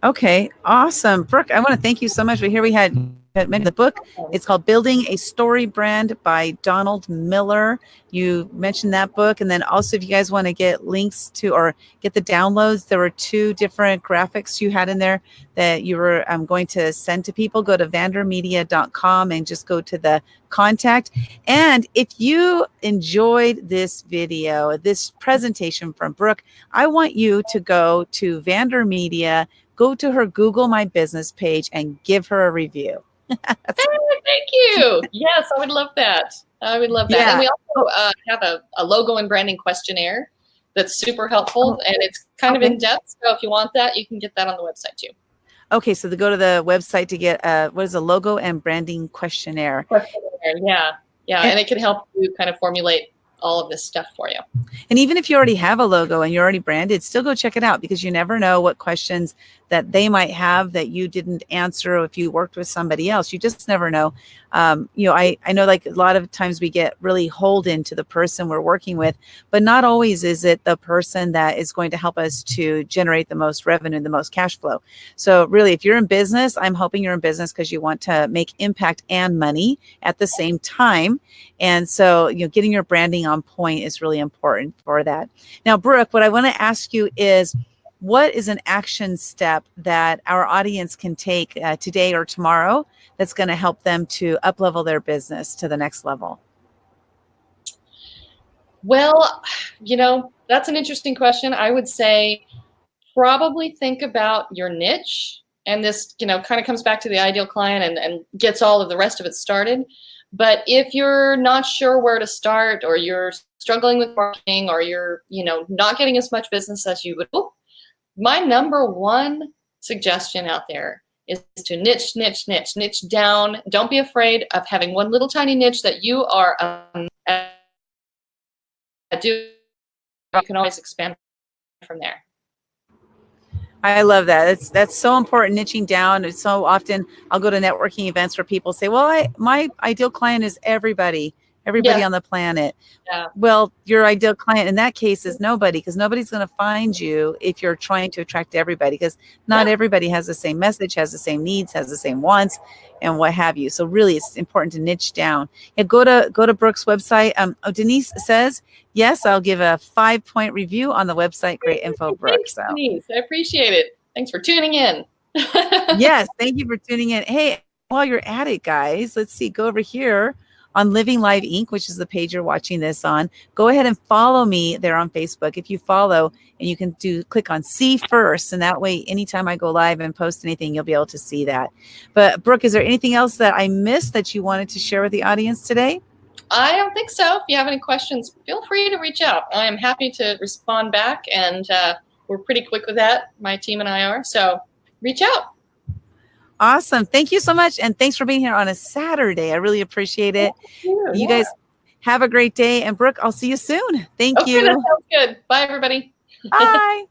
Okay, awesome. Brooke, I want to thank you so much. But here we had the book. It's called Building a Story Brand by Donald Miller. You mentioned that book. And then also, if you guys want to get links to or get the downloads, there were 2 different graphics you had in there that you were going to send to people. Go to vandermedia.com and just go to the contact. And if you enjoyed this video, this presentation from Brooke, I want you to go to Vandermedia, go to her Google My Business page and give her a review. Thank you. Yes, I would love that. I would love that. Yeah. And we also have a logo and branding questionnaire that's super helpful, and it's kind of in depth. So if you want that, you can get that on the website too. Okay, so go to the website to get what is a logo and branding questionnaire. Yeah, and it can help you kind of formulate all of this stuff for you. And even if you already have a logo and you're already branded, still go check it out because you never know what questions that they might have that you didn't answer, or if you worked with somebody else, you just never know. I know like a lot of times we get really holden to the person we're working with, but not always is it the person that is going to help us to generate the most revenue, the most cash flow. So really, if you're in business, I'm hoping you're in business because you want to make impact and money at the same time. And so, getting your branding on point is really important for that. Now, Brooke, what I want to ask you is, what is an action step that our audience can take today or tomorrow that's going to help them to up-level their business to the next level? Well, that's an interesting question. I would say probably think about your niche. And this, kind of comes back to the ideal client and gets all of the rest of it started. But if you're not sure where to start, or you're struggling with marketing, or you're, not getting as much business as you would hope, my number one suggestion out there is to niche down. Don't be afraid of having one little tiny niche that you are doing. You can always expand from there. I love that. That's so important, niching down. It's so often I'll go to networking events where people say, well, my ideal client is everybody on the planet. Yeah. Well, your ideal client in that case is nobody, because nobody's going to find you if you're trying to attract everybody, because not everybody has the same message, has the same needs, has the same wants, and what have you. So really, it's important to niche down. Yeah, go to Brooke's website. Denise says, yes, I'll give a 5-point review on the website. Great info, Brooke. Thanks, so Denise. I appreciate it. Thanks for tuning in. Yes, thank you for tuning in. Hey, while you're at it, guys, let's see. Go over here on Living Live Inc., which is the page you're watching this on. Go ahead and follow me there on Facebook. If you follow, and you can click on see first, and that way anytime I go live and post anything, you'll be able to see that. But Brooke, is there anything else that I missed that you wanted to share with the audience today? I don't think so. If you have any questions, feel free to reach out. I am happy to respond back, and we're pretty quick with that. My team and I are. So reach out. Awesome. Thank you so much. And thanks for being here on a Saturday. I really appreciate it. You guys have a great day. And Brooke, I'll see you soon. Thank Okay, you. that sounds good. Bye, everybody. Bye.